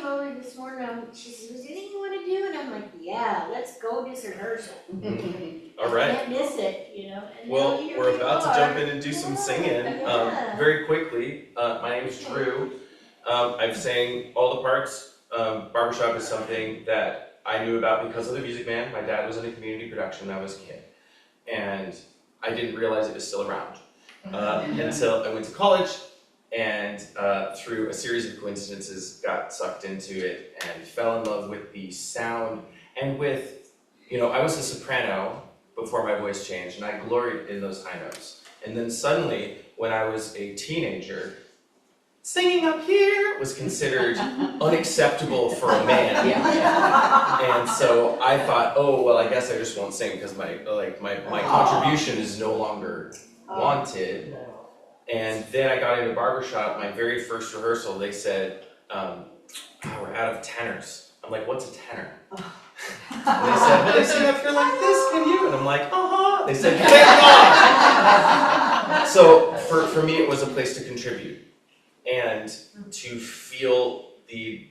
over this morning, she says, "Was there anything you want to do?" And I'm like, "Yeah, let's go this rehearsal." All right. I can't miss it, you know. And Well, now here we're we about to are. jump in and do some singing. Yeah. Very quickly, my name is Drew. I've sang all the parts. Barbershop is something that I knew about because of The Music Man. My dad was in a community production when I was a kid. And I didn't realize it was still around until I went to college and through a series of coincidences got sucked into it and fell in love with the sound and with, I was a soprano before my voice changed and I gloried in those high notes. And then suddenly, when I was a teenager, singing up here was considered unacceptable for a man. And so I thought, oh, well, I guess I just won't sing because my contribution is no longer wanted. And then I got into barbershop. My very first rehearsal, they said, we're out of tenors. I'm like, what's a tenor? And they said, well, they sing up here like this, can you? And I'm like, They said, you take it off. So for me, it was a place to contribute and to feel the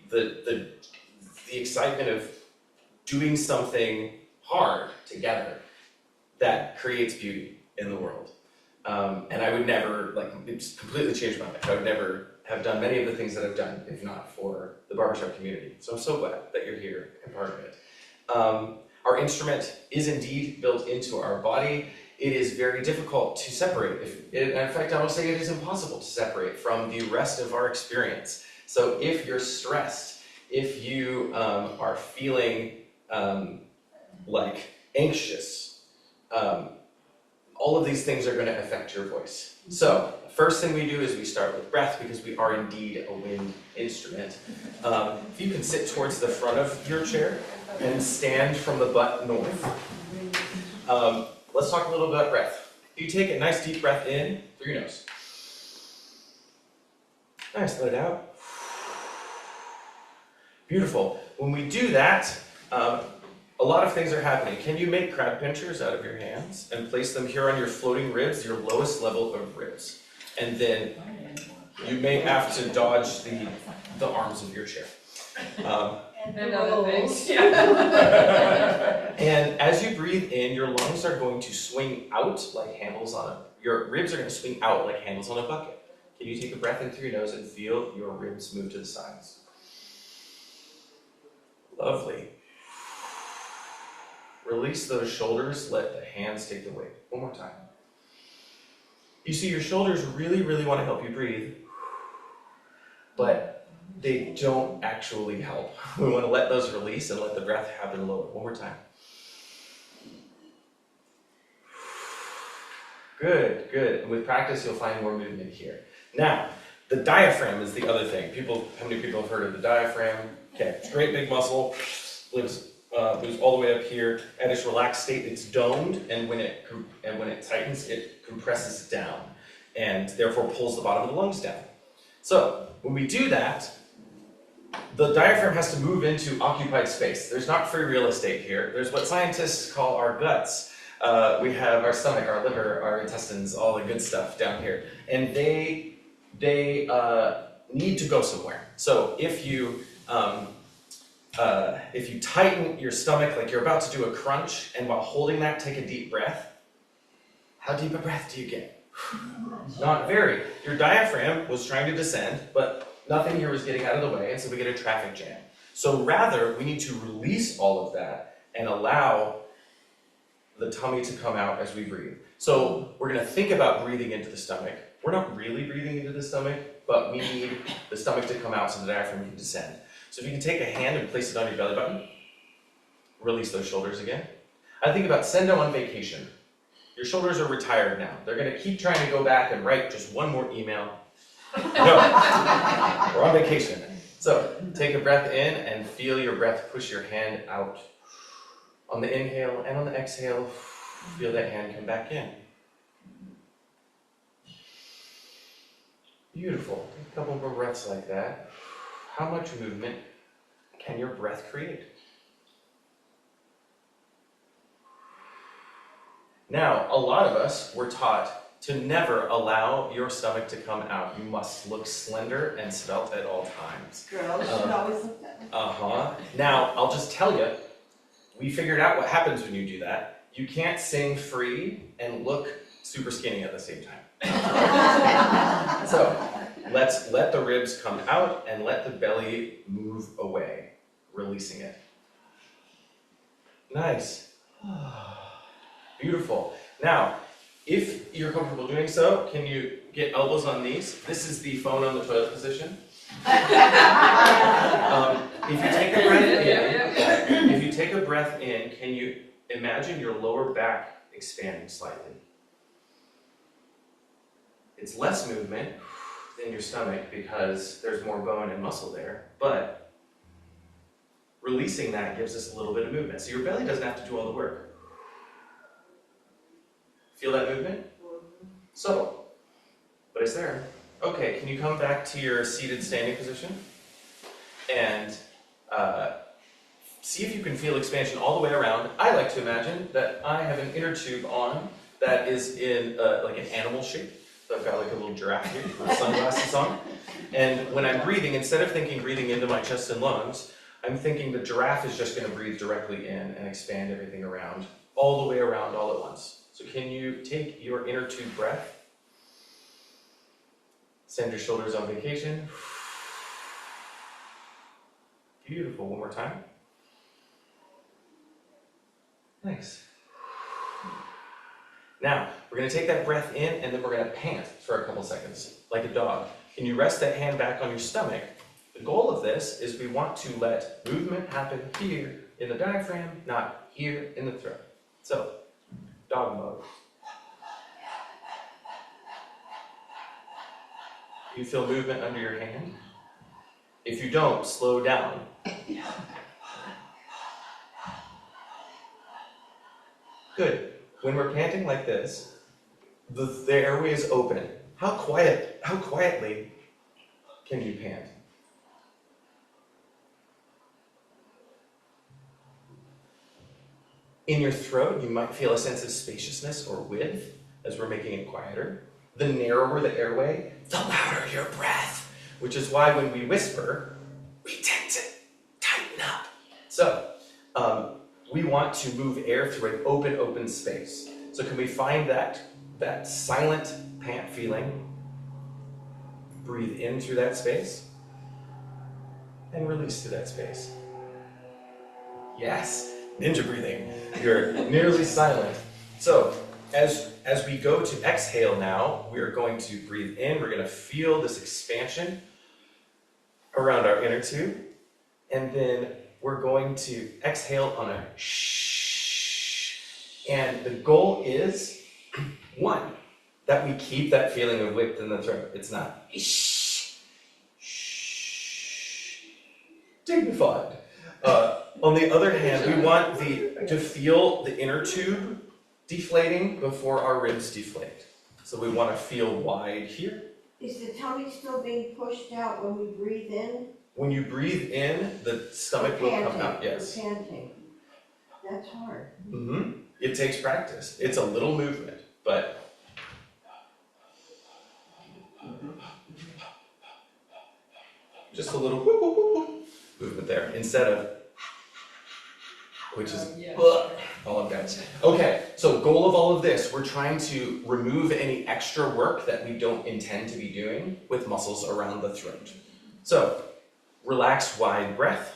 excitement of doing something hard together that creates beauty in the world. And I would never, it's completely changed my life. I would never have done many of the things that I've done if not for the barbershop community. So I'm so glad that you're here and part of it. Our instrument is indeed built into our body. It is very difficult to separate. In fact, I will say it is impossible to separate from the rest of our experience. So if you're stressed, if you are feeling anxious, all of these things are going to affect your voice. So first thing we do is we start with breath because we are indeed a wind instrument. If you can sit towards the front of your chair and stand from the butt north. Let's talk a little about breath. You take a nice deep breath in through your nose. Nice, let it out. Beautiful. When we do that, a lot of things are happening. Can you make crab pinchers out of your hands and place them here on your floating ribs, your lowest level of ribs? And then you may have to dodge the arms of your chair. And other things. And as you breathe in, your lungs are going to swing out like handles your ribs are going to swing out like handles on a bucket. Can you take a breath in through your nose and feel your ribs move to the sides? Lovely. Release those shoulders, let the hands take the weight. One more time. You see, your shoulders really, really want to help you breathe, but they don't actually help. We want to let those release and let the breath happen lower. One more time. Good, good. And with practice, you'll find more movement here. Now, the diaphragm is the other thing. How many people have heard of the diaphragm? Okay, great big muscle, lives all the way up here. At its relaxed state, it's domed, and when it tightens, it compresses down, and therefore pulls the bottom of the lungs down. So when we do that, the diaphragm has to move into occupied space. There's not free real estate here. There's what scientists call our guts. We have our stomach, our liver, our intestines, all the good stuff down here, and they need to go somewhere. So if you tighten your stomach like you're about to do a crunch, and while holding that, take a deep breath. How deep a breath do you get? Not very. Your diaphragm was trying to descend, but nothing here was getting out of the way, and so we get a traffic jam. So rather, we need to release all of that and allow the tummy to come out as we breathe. So we're going to think about breathing into the stomach. We're not really breathing into the stomach, but we need the stomach to come out so the diaphragm can descend. So if you can take a hand and place it on your belly button, release those shoulders again. I think about send them on vacation. Your shoulders are retired now. They're going to keep trying to go back and write just one more email. No, we're on vacation. So take a breath in and feel your breath push your hand out. On the inhale and on the exhale, feel that hand come back in. Beautiful. A couple more breaths like that. How much movement can your breath create? Now, a lot of us were taught to never allow your stomach to come out. You must look slender and svelte at all times. Girls should always look that Now, I'll just tell you, we figured out what happens when you do that. You can't sing free and look super skinny at the same time. So, let's let the ribs come out and let the belly move away, releasing it. Nice. Beautiful. Now, if you're comfortable doing so, can you get elbows on knees? This is the phone on the toilet position. If you take a breath in, can you imagine your lower back expanding slightly? It's less movement than your stomach because there's more bone and muscle there, but releasing that gives us a little bit of movement. So your belly doesn't have to do all the work. Feel that movement? Subtle, but it's there. Okay, can you come back to your seated standing position? And see if you can feel expansion all the way around. I like to imagine that I have an inner tube on that is in like an animal shape. So I've got like a little giraffe here with sunglasses on. And when I'm breathing, instead of thinking breathing into my chest and lungs, I'm thinking the giraffe is just going to breathe directly in and expand everything around, all the way around all at once. So can you take your inner tube breath? Send your shoulders on vacation. Beautiful. One more time. Nice. Now, we're going to take that breath in and then we're going to pant for a couple seconds, like a dog. Can you rest that hand back on your stomach? The goal of this is we want to let movement happen here in the diaphragm, not here in the throat. So, dog mode. You feel movement under your hand? If you don't, slow down. Good. When we're panting like this, the airway is open. How quietly can you pant? In your throat, you might feel a sense of spaciousness or width as we're making it quieter. The narrower the airway, the louder your breath, which is why when we whisper, we tend to tighten up. So, we want to move air through an open space. So can we find that silent pant feeling? Breathe in through that space and release through that space. Yes, ninja breathing. You're nearly silent. So as we go to exhale now, we're going to breathe in. We're going to feel this expansion around our inner tube. And then we're going to exhale on a shh. And the goal is, one, that we keep that feeling of width in the throat. It's not shh. Dignified. On the other hand, we want to feel the inner tube deflating before our ribs deflate. So we want to feel wide here. Is the tummy still being pushed out when we breathe in? When you breathe in, the stomach will come out, yes. Panting. That's hard. Mm-hmm. It takes practice. It's a little movement, but just a little whoop, whoop, whoop, whoop movement there instead of, which is all of that. Okay, so goal of all of this, we're trying to remove any extra work that we don't intend to be doing with muscles around the throat. So, relax, wide breath,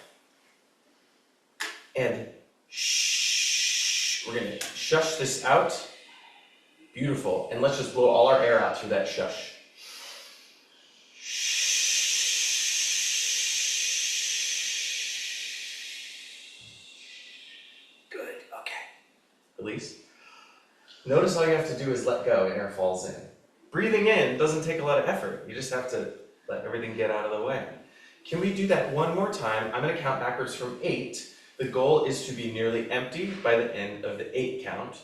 and shh. We're gonna shush this out. Beautiful, and let's just blow all our air out through that shush. Good, okay. Release. Notice all you have to do is let go and air falls in. Breathing in doesn't take a lot of effort. You just have to let everything get out of the way. Can we do that one more time? I'm going to count backwards from 8. The goal is to be nearly empty by the end of the 8 count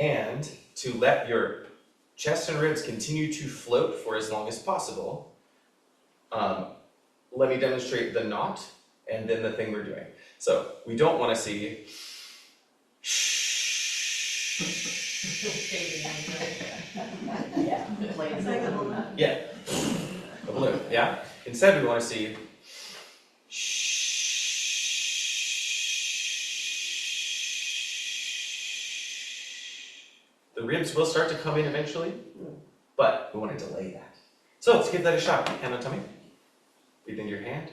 and to let your chest and ribs continue to float for as long as possible. Let me demonstrate the knot and then the thing we're doing. So we don't want to see yeah, a balloon, yeah? Instead we want to see The ribs will start to come in eventually, but we want to delay that. So let's give that a shot. Hand on tummy. Breathe into your hand.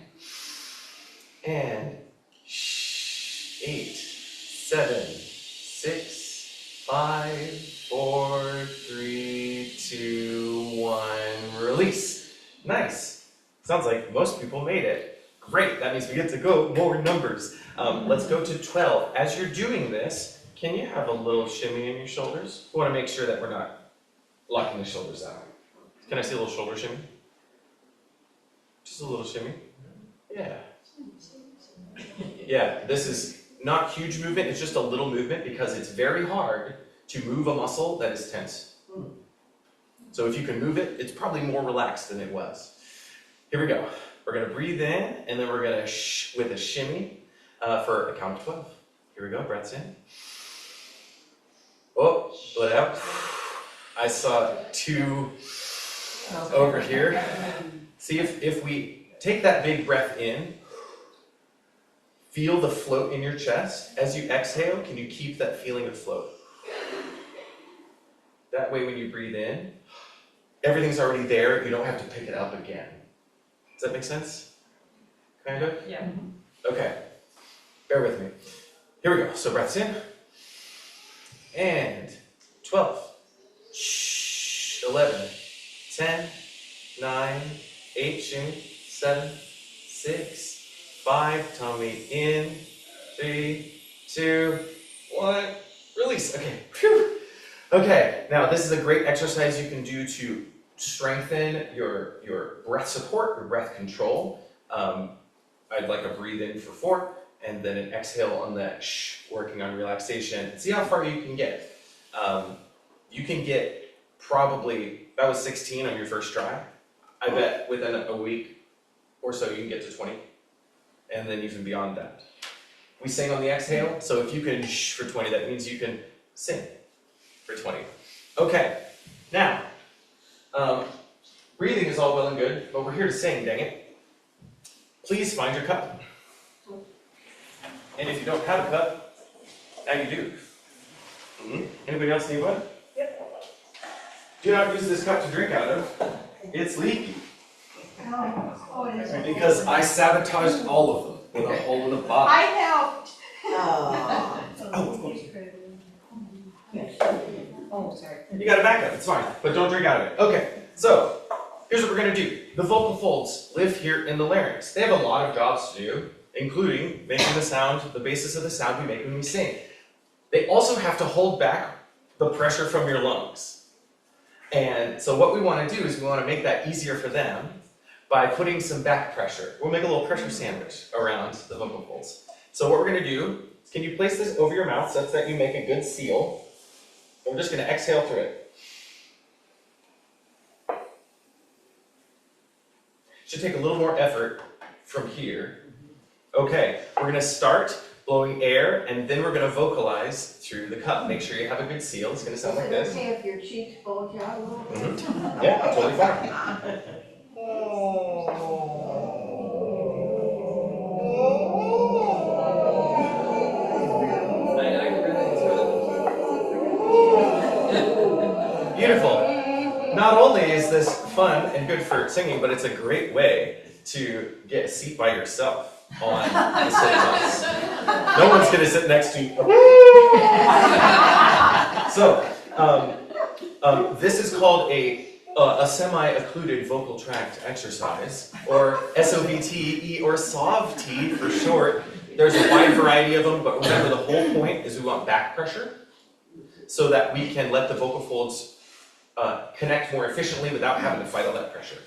And 8, 7, 6, 5, 4, 3, 2, 1. Release. Nice. Sounds like most people made it. Great. That means we get to go more numbers. Let's go to 12. As you're doing this, can you have a little shimmy in your shoulders? We want to make sure that we're not locking the shoulders out. Can I see a little shoulder shimmy? Just a little shimmy. Yeah. Yeah, this is not huge movement, it's just a little movement because it's very hard to move a muscle that is tense. So if you can move it, it's probably more relaxed than it was. Here we go. We're gonna breathe in and then we're gonna with a shimmy for a count of 12. Here we go, breaths in. Oh, let out. I saw 2 over here. See if we take that big breath in, feel the float in your chest. As you exhale, can you keep that feeling of float? That way when you breathe in, everything's already there, you don't have to pick it up again. Does that make sense? Kind of? Yeah. Okay, bear with me. Here we go, so breaths in, and 12, 11, 10, 9, 8, shimmy, 7, 6, 5, tummy in, 3, 2, 1, release. Okay, phew. Okay, now this is a great exercise you can do to strengthen your breath support, your breath control. I'd like a breathe in for 4, and then an exhale on that working on relaxation. See how far you can get. You can get probably, that was 16 on your first try. I bet within a week or so you can get to 20, and then even beyond that. We sing on the exhale, so if you can for 20, that means you can sing for 20. Okay, now, breathing is all well and good, but we're here to sing, dang it. Please find your cup. And if you don't have a cup, now you do. Anybody else need one? Yep. Do not use this cup to drink out of. It's leaky. Because I sabotaged all of them with a hole in the bottom. I helped. Oh, sorry. You got a backup, it's fine, but don't drink out of it. Okay, so here's what we're gonna do. The vocal folds live here in the larynx. They have a lot of jobs to do, including making the sound, the basis of the sound we make when we sing. They also have to hold back the pressure from your lungs. And so what we want to do is we want to make that easier for them by putting some back pressure. We'll make a little pressure sandwich around the vocal folds. So what we're going to do is, can you place this over your mouth such that you make a good seal? And we're just going to exhale through it. Should take a little more effort from here. Okay, we're going to start blowing air, and then we're going to vocalize through the cup. Make sure you have a good seal. It's going to sound like this. Is it okay if your cheeks bulge out a little bit? Mm-hmm. Yeah, totally fine. Beautiful. Not only is this fun and good for singing, but it's a great way to get a seat by yourself on the city bus. No one's going to sit next to you. So, this is called a semi-occluded vocal tract exercise, or SOVT, or SOVT for short. There's a wide variety of them, but remember the whole point is we want back pressure so that we can let the vocal folds connect more efficiently without having to fight all that pressure.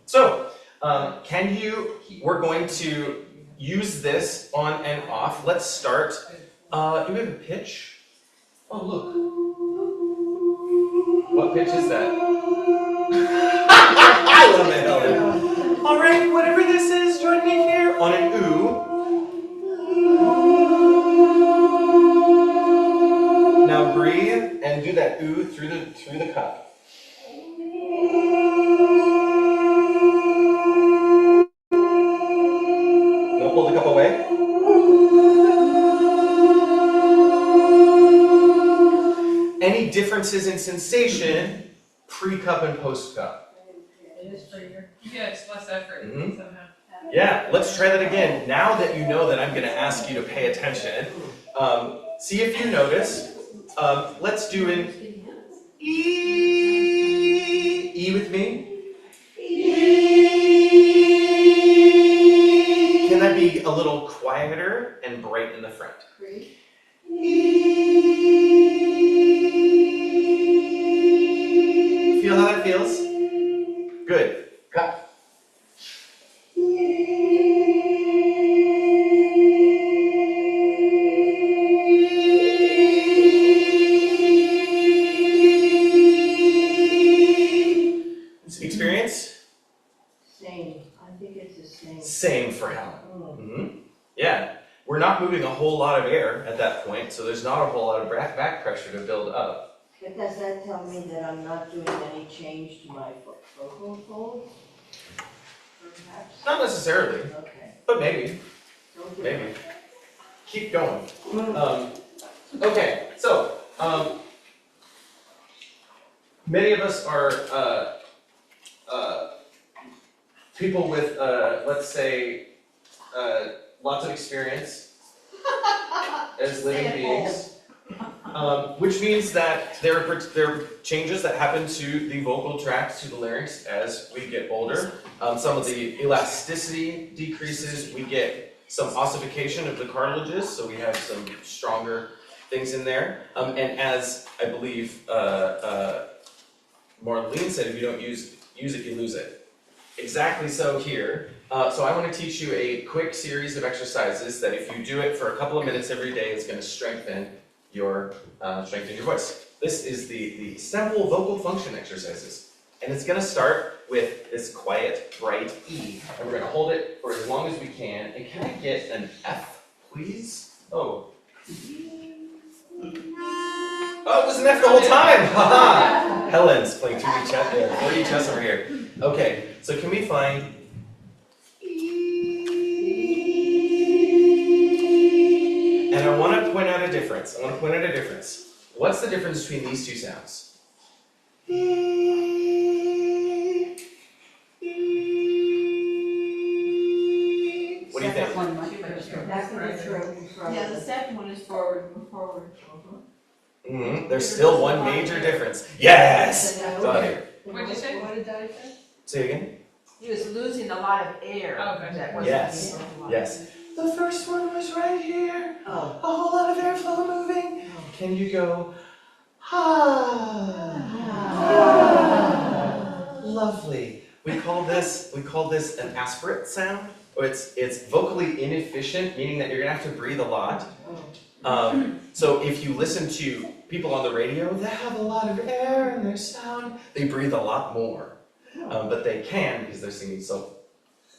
So, we're going to use this on and off. Let's start. Do we have a pitch? Oh, look. What pitch is that? I love it, Helen. All right, whatever this is, join me here on an ooh. Now breathe and do that ooh through the cup. Now pull the cup away. Any differences in sensation pre-cup and post-cup? It is prettier. Yeah, it's less effort somehow. Yeah, let's try that again. Now that you know that I'm going to ask you to pay attention, see if you notice. Let's do an E. E with me. Can that be a little quieter and bright in the front? Feel how that feels? Good. Cut. Experience? Same, I think it's the same. Same for Helen. Yeah, we're not moving a whole lot of air at that point, so there's not a whole lot of back pressure to build up. But does that tell me that I'm not doing any change to my vocal folds? Perhaps? Not necessarily, Okay. but maybe. Don't do Maybe. it. Keep going. Okay, so many of us are people with, let's say, lots of experience as living beings, which means that there are changes that happen to the vocal tracts, to the larynx as we get older. Some of the elasticity decreases. We get some ossification of the cartilages, so we have some stronger things in there. And as I believe Marlene said, if you don't use it, you lose it. Exactly so here. So I want to teach you a quick series of exercises that if you do it for a couple of minutes every day, it's going to strengthen your voice. This is the simple vocal function exercises. And it's going to start with this quiet, bright E. And we're going to hold it for as long as we can. And can I get an F, please? Oh. Oh, it was an F the whole time! Haha! Helen's playing 2D chess there, 4D chess over here. Okay, so can we find E? And I want to point out a difference. What's the difference between these two sounds? What do you think? Back of the throat in front Yeah, of the the. second one is forward, move forward. There's still one major difference. Yes! Got it. What'd you say? What did Daddy say? Say it again? He was losing a lot of air. Oh, okay. That wasn't Yes, being utilized. yes. The first one was right here. Oh. A whole lot of airflow moving. Can you go, ah? Lovely. We call this an aspirate sound. Or it's vocally inefficient, meaning that you're gonna have to breathe a lot. So if you listen to people on the radio, they have a lot of air in their sound. They breathe a lot more, but they can because they're singing so.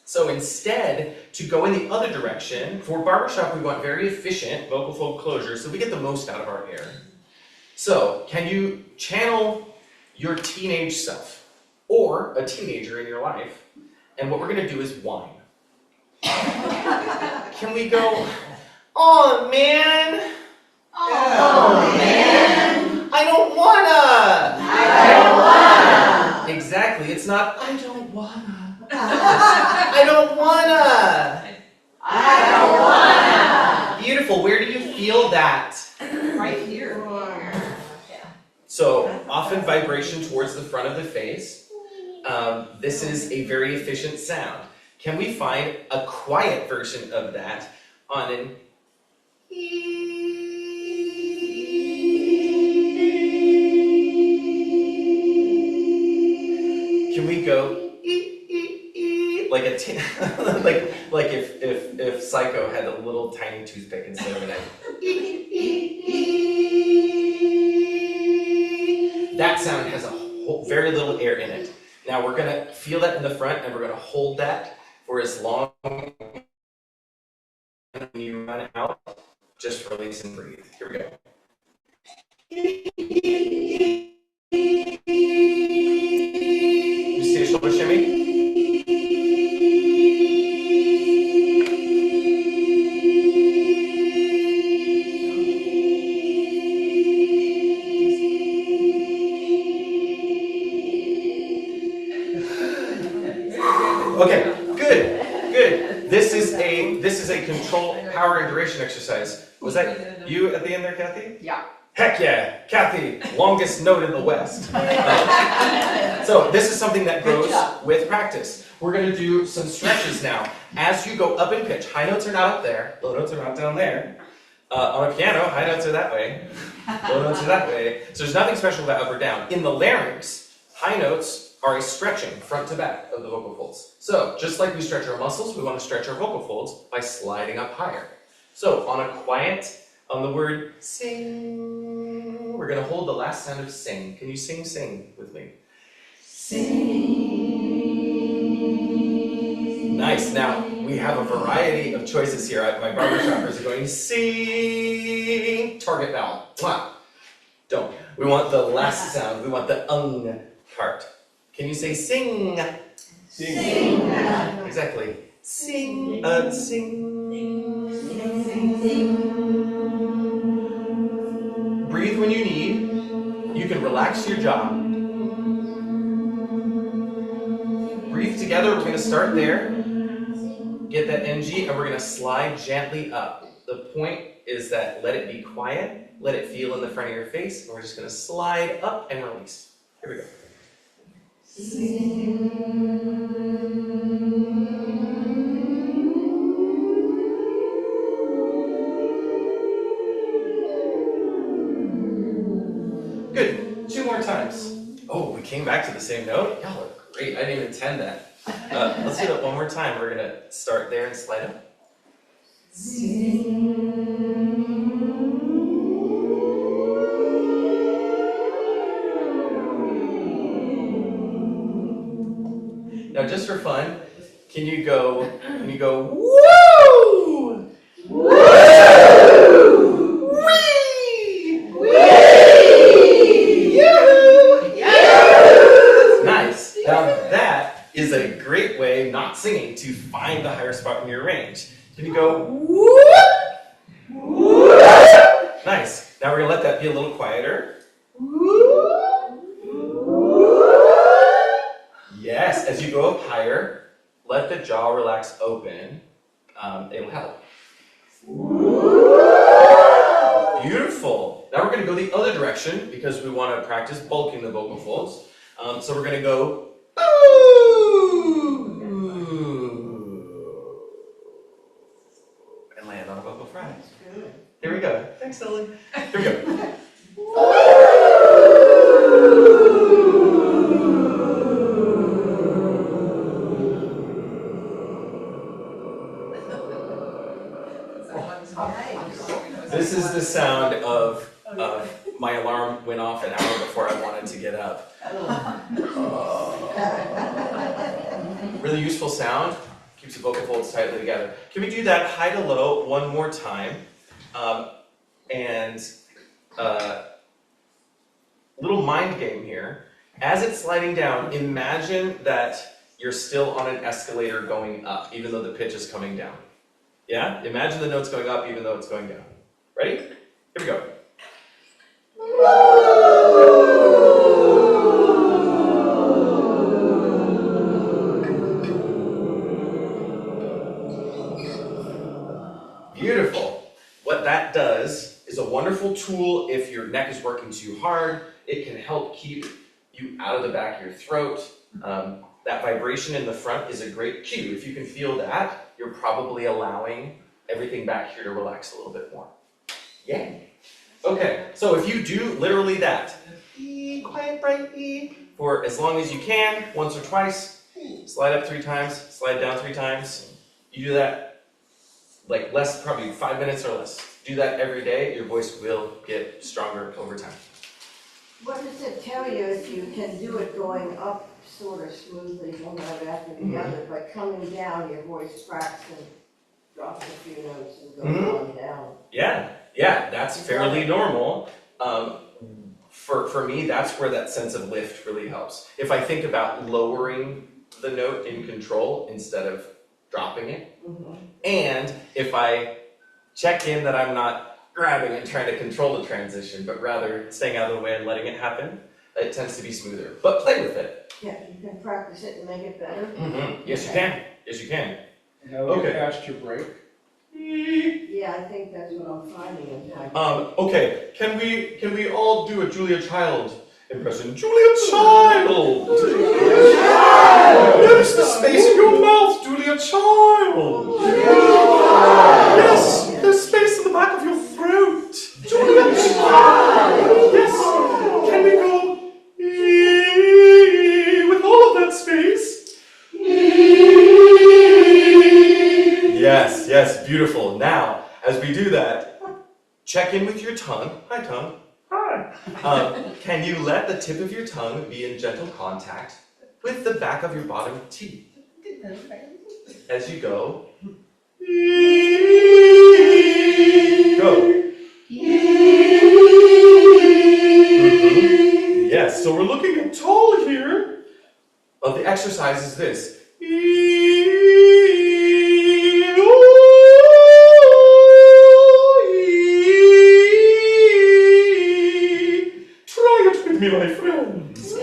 So instead, to go in the other direction, for barbershop we want very efficient vocal fold closure so we get the most out of our air. So, can you channel your teenage self, or a teenager in your life, and what we're gonna do is whine. Can we go, oh man, oh man, I don't wanna. Exactly, it's not, I don't wanna. I don't wanna. Beautiful, where do you feel that? Right here. So, often vibration towards the front of the face. This is a very efficient sound. Can we find a quiet version of that on an Can we go like a like if Psycho had a little tiny toothpick instead of an knife. That sound has very little air in it. Now we're gonna feel that in the front, and we're gonna hold that for as long as you run out. Just release and breathe. Here we go. You see a shoulder shimmy? is a control, power, and duration exercise. Was that you at the end there, Kathy? Yeah. Heck yeah, Kathy, longest note in the West. So this is something that Good grows job. with practice. We're gonna do some stretches now. As you go up in pitch, high notes are not up there, low notes are not down there. On a piano, high notes are that way, low notes are that way. So there's nothing special about up or down. In the larynx, high notes are a stretching front to back of the vocal folds. So just like we stretch our muscles, we want to stretch our vocal folds by sliding up higher. So on a quiet, on the word sing, we're going to hold the last sound of sing. Can you sing, sing with me? Sing. Nice. Now, we have a variety of choices here. My barbershoppers are going, sing, target vowel. Mwah. Don't. We want the last sound. We want the part. Can you say sing? Sing. Exactly. Sing, sing. Breathe when you need. You can relax your jaw. Breathe together. We're going to start there. Get that NG, and we're going to slide gently up. The point is that let it be quiet. Let it feel in the front of your face. And we're just going to slide up and release. Here we go. Good. 2 more times. Oh, we came back to the same note? Y'all are great. I didn't even intend that. Let's do that one more time. We're going to start there and slide up. Now, just for fun, can you go, woo! Woo! Wee! Wee! Yoo-hoo! Yoo-hoo! Nice. Now, that is a great way, not singing, to find the higher spot in your range. Can you go, woo! Woo! Nice. Now, we're going to let that be a little quieter. Yes, as you go up higher, let the jaw relax open. It'll help. Beautiful. Now we're going to go the other direction because we want to practice bulking the vocal folds. So we're going to go and land on a vocal fry. Here we go. Thanks, Ellen. Here we go. This is the sound of my alarm went off an hour before I wanted to get up. Really useful sound. Keeps the vocal folds tightly together. Can we do that high to low one more time? Little mind game here. As it's sliding down, imagine that you're still on an escalator going up, even though the pitch is coming down. Yeah? Imagine the note's going up even though it's going down. Ready? Here we go. Beautiful. What that does is a wonderful tool if your neck is working too hard. It can help keep you out of the back of your throat. That vibration in the front is a great cue. If you can feel that, you're probably allowing everything back here to relax a little bit more. Yeah. Okay, so if you do literally that, E, quiet, bright E, for as long as you can, once or twice, slide up 3 times, slide down 3 times. You do that like less, probably 5 minutes or less. Do that every day, your voice will get stronger over time. What does it tell you if you can do it going up sort of smoothly, one note after the other, but coming down, your voice cracks and drops a few notes and goes on down? Yeah, that's fairly normal. For me, that's where that sense of lift really helps. If I think about lowering the note in control instead of dropping it, and if I check in that I'm not grabbing and trying to control the transition, but rather staying out of the way and letting it happen, it tends to be smoother. But play with it. Yeah, you can practice it and make it better. Yes, you can. Yes, you can. Now that Okay. you're past your break. Yeah, I think that's what I'm finding is my. Okay, can we all do a Julia Child impression? Julia Child! Notice the space in your mouth, Julia Child! Yes, there's space in the back of your throat. Julia Child! Yes, can we go with all of that space? Yes, beautiful. Now, as we do that, check in with your tongue. Hi, tongue. Hi. Can you let the tip of your tongue be in gentle contact with the back of your bottom teeth as you go? Go. Yes, so we're looking at tall here. The exercise is this. Try it with me, my friends.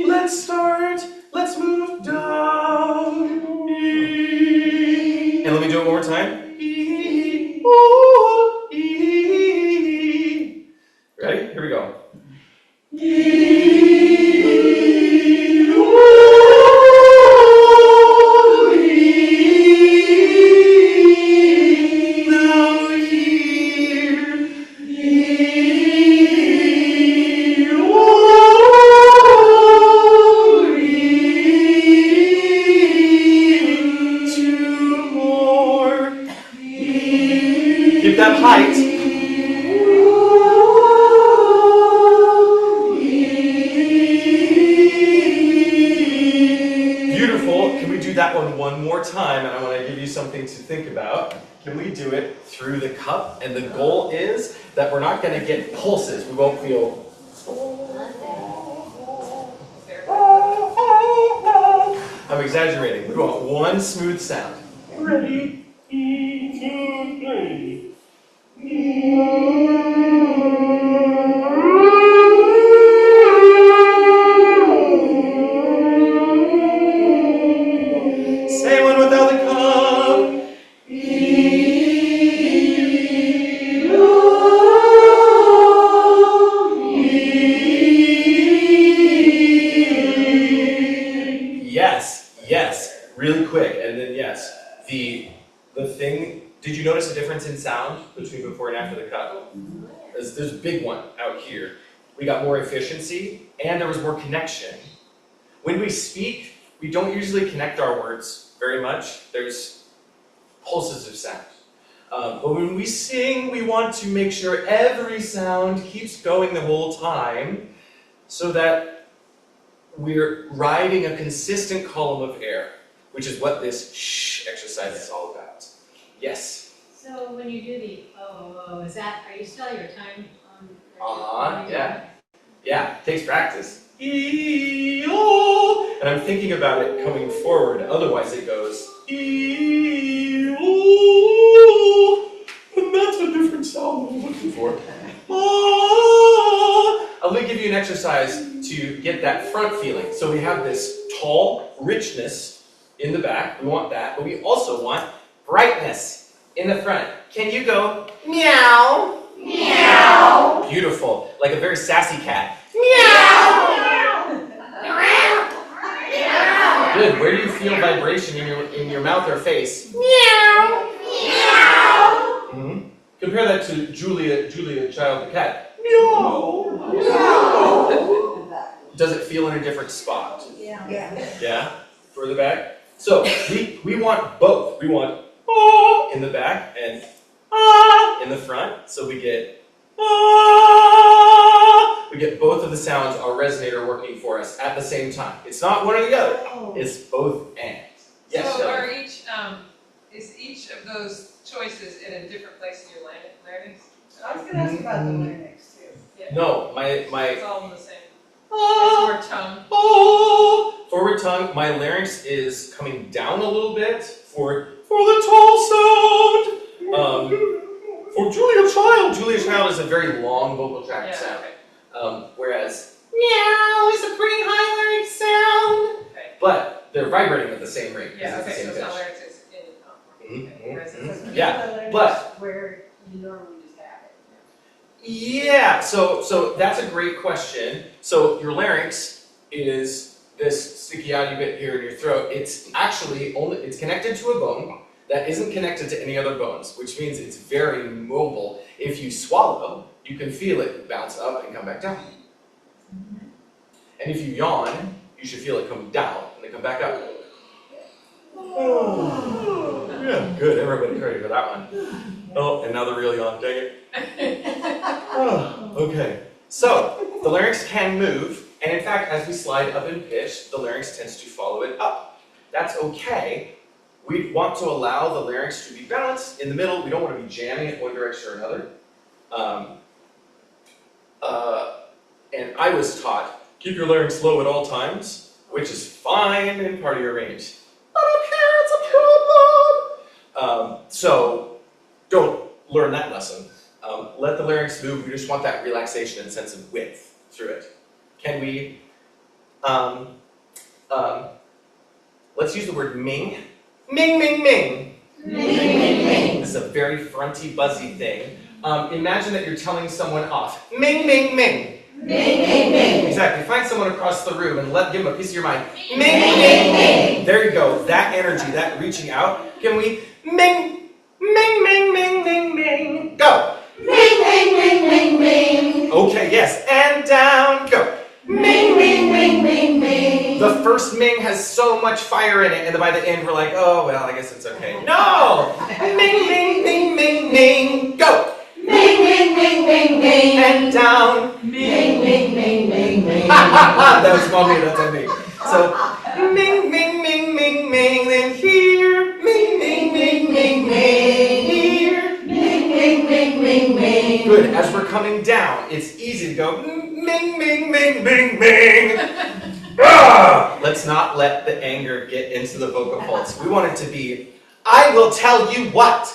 Let's start. Let's move down. And let me do it one more time. Ready? Here we go. Now here. Two more. Keep that height. Beautiful. Can we do that one more time? And I want to give you something to think about. Can we do it through the cup? And the goal is that we're not going to get pulses. We won't feel. I'm exaggerating. We want one smooth sound. Ready? 1, 2, 3. Say one without the cup. Yes, really quick, and then yes, the thing. Did you notice a difference in sound between before and after the cut? There's a big one out here. We got more efficiency, and there was more connection. When we speak, we don't usually connect our words very much. There's pulses of sound. But when we sing, we want to make sure every sound keeps going the whole time so that we're riding a consistent column of air, which is what this shh exercise is all about. Yes? So when you do the are you still at your time? Yeah. Yeah, it takes practice. And I'm thinking about it coming forward, otherwise it goes and that's a different sound I'm looking for. Let me give you an exercise to get that front feeling. So we have this tall richness in the back, we want that, but we also want brightness in the front. Can you go meow? Meow. Beautiful, like a very sassy cat. Meow. Good. Where do you feel vibration in your mouth or face? Meow. Meow. Mm-hmm. Compare that to Julia Child the cat. Meow. Meow. Does it feel in a different spot? Yeah. Yeah? Further back? So we want both. We want ah in the back and ah in the front. So we get ah. We get both of the sounds, our resonator working for us at the same time. It's not one or the other. It's both and. Yes, So Shelley? are is each of those choices in a different place in your larynx? I was gonna ask about the larynx too. Yeah. No, my It's all in the same. It's ah, more tongue. ah. Forward tongue, my larynx is coming down a little bit for the tall sound. for Julia Child. Julia Child is a very long vocal tract Yeah, sound. okay. Whereas meow is a pretty high larynx sound. Okay. But they're vibrating at the same rate. 'Cause Yeah, it's the okay, so same it's not pitch. larynx, it's in the top. Mhm, Whereas mhm. it's- Yeah, but- Where you normally just have it. Yeah, so that's a great question. So your larynx is this sticky outy bit here in your throat. It's actually it's connected to a bone that isn't connected to any other bones, which means it's very mobile. If you swallow, you can feel it bounce up and come back down. And if you yawn, you should feel it come down and then come back up. Oh, yeah, good. Everybody ready for that one. Oh, and now the real yawn. Dang it. Oh, okay. So the larynx can move, and in fact, as we slide up in pitch, the larynx tends to follow it up. That's okay. We want to allow the larynx to be balanced in the middle. We don't want to be jamming it one direction or another. And I was taught, keep your larynx low at all times, which is fine in part of your range. I don't care, it's a problem. So don't learn that lesson. Let the larynx move. We just want that relaxation and sense of width through it. Can we, let's use the word ming. Ming, ming, ming. Ming, ming, ming. This is a very fronty, buzzy thing. Imagine that you're telling someone off. Ming, ming, ming. Ming, ming, ming. Exactly. Find someone across the room and give them a piece of your mind. Ming, ming, ming, ming. There you go. That energy, that reaching out. Can we ming, ming, ming, ming, ming, ming. Go. Ming, ming, ming, ming, ming. Okay, yes. And down. Go. Ming, ming, ming, ming, ming. The first ming has so much fire in it, and then by the end we're like, oh, well, I guess it's okay. No! Ming, ming, ming, ming, ming. Go. Ming, ming, ming, ming, ming. And down. Ming, ming, ming, ming, ming. That was mommy, that's on me. So, ming, ming, ming, ming, ming, then here. Ming, ming, ming, ming, ming, here. Ming, ming, ming, ming, ming. Good, as we're coming down, it's easy to go ming, ming, ming, ming, ming. Ah! Let's not let the anger get into the vocal folds. We want it to be, I will tell you what.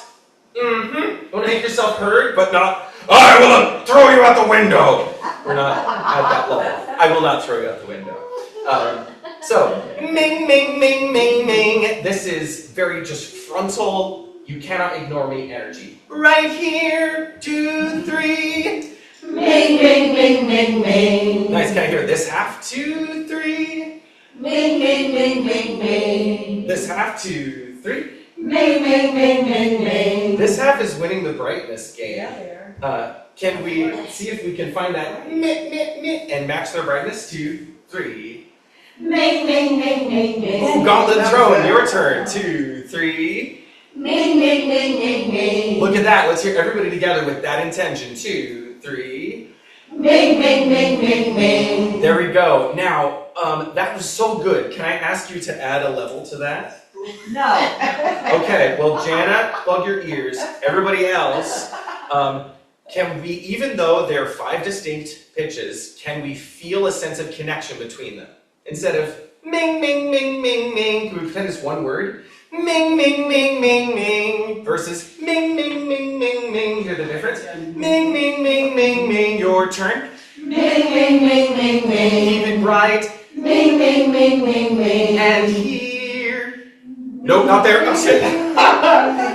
Mm-hmm. You want to make yourself heard, but not, I will throw you out the window. We're not at that level. I will not throw you out the window. So, ming, ming, ming, ming, ming. This is very just frontal, you cannot ignore me energy. Right here, 2, 3. Ming, ming, ming, ming, ming. Nice, can I hear this half? 2, 3. Ming, ming, ming, ming, ming. This half, 2, 3. Ming, ming, ming, ming, ming. This half is winning the brightness game. Yeah, they are. Can we see if we can find that meh, meh, meh, and match their brightness? 2, 3. Ming, ming, ming, ming, ming. Ooh, gauntlet throwing, your turn. 2, 3. Ming, ming, ming, ming, ming. Look at that, let's hear everybody together with that intention. 2, 3. Ming, ming, ming, ming, ming. There we go. Now, that was so good. Can I ask you to add a level to that? No. Okay, well, Jana, plug your ears. Everybody else, can we, even though there are 5 distinct pitches, can we feel a sense of connection between them? Instead of ming, ming, ming, ming, ming, can we pretend it's one word? Ming, ming, ming, ming, ming, versus ming, ming, ming, ming, ming. Hear the difference? Ming, ming, ming, ming, ming. Your turn. Ming, ming, ming, ming, ming. Keep it bright. Ming, ming, ming, ming, ming. And here. Nope, not there. Oh, shit.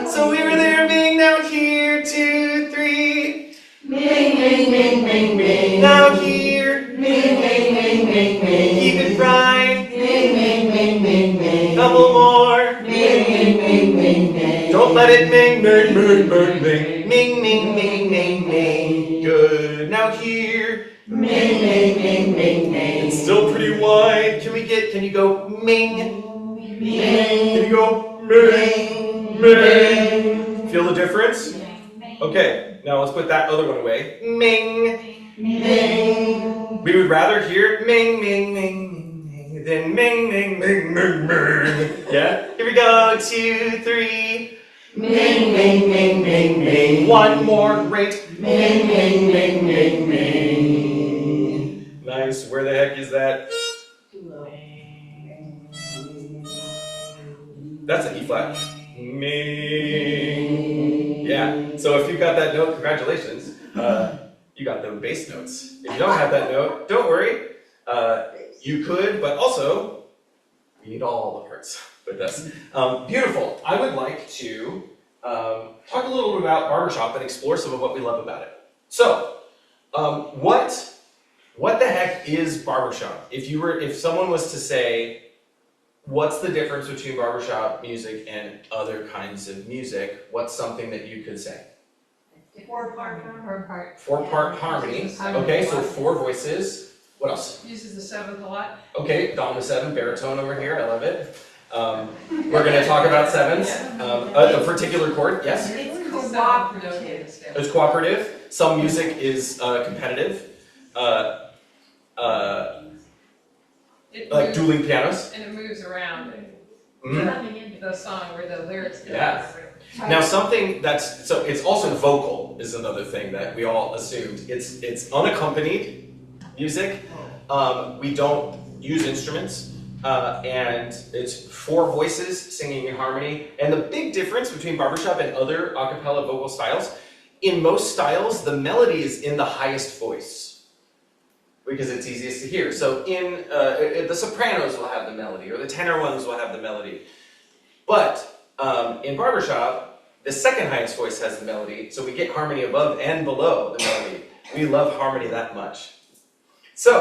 So we were there, ming, now here. 2, 3. Ming, ming, ming, ming, ming. Now here. Ming, ming, ming, ming, ming. Keep it bright. Ming, ming, ming, ming, ming. Couple more. Ming, ming, ming, ming, ming. Don't let it ming, ming, ming, ming, ming. Ming, ming, ming, ming, ming. Good. Now here. Ming, ming, ming, ming, ming. It's still pretty wide. Can you go ming? Ming, Can you go ming? Ming. Feel the difference? Okay, now let's put that other one away. Ming. ming. We would rather hear ming, ming, ming, ming, ming than ming, ming, ming, ming, ming. Yeah? Here we go. 2, 3. Ming, ming, ming, ming, ming. One more. Great. Ming, ming, ming, ming, ming. Nice. Where the heck is that? That's an E flat. Ming. Yeah, so if you got that note, congratulations. You got the bass notes. If you don't have that note, don't worry. You could, but also, we need all the parts with this. Beautiful. I would like to talk a little bit about barbershop and explore some of what we love about it. So, what the heck is barbershop? If someone was to say, what's the difference between barbershop music and other kinds of music? What's something that you could say? Four-part. Four-part harmony. Okay, so 4 voices. What else? Uses the 7th a lot. Okay, Dom 7, baritone over here. I love it. We're going to talk about 7s. A particular chord, yes? It's cooperative. It's cooperative. Some music is competitive. It Like moves, dueling pianos. and it moves around Mhm. the song where the lyrics go. Yeah. Now something so it's also vocal is another thing that we all assumed. It's unaccompanied music. We don't use instruments. And it's 4 voices singing in harmony. And the big difference between barbershop and other a cappella vocal styles, in most styles, the melody is in the highest voice because it's easiest to hear. So in the sopranos will have the melody, or the tenor ones will have the melody. But in barbershop, the second highest voice has the melody, so we get harmony above and below the melody. We love harmony that much. So,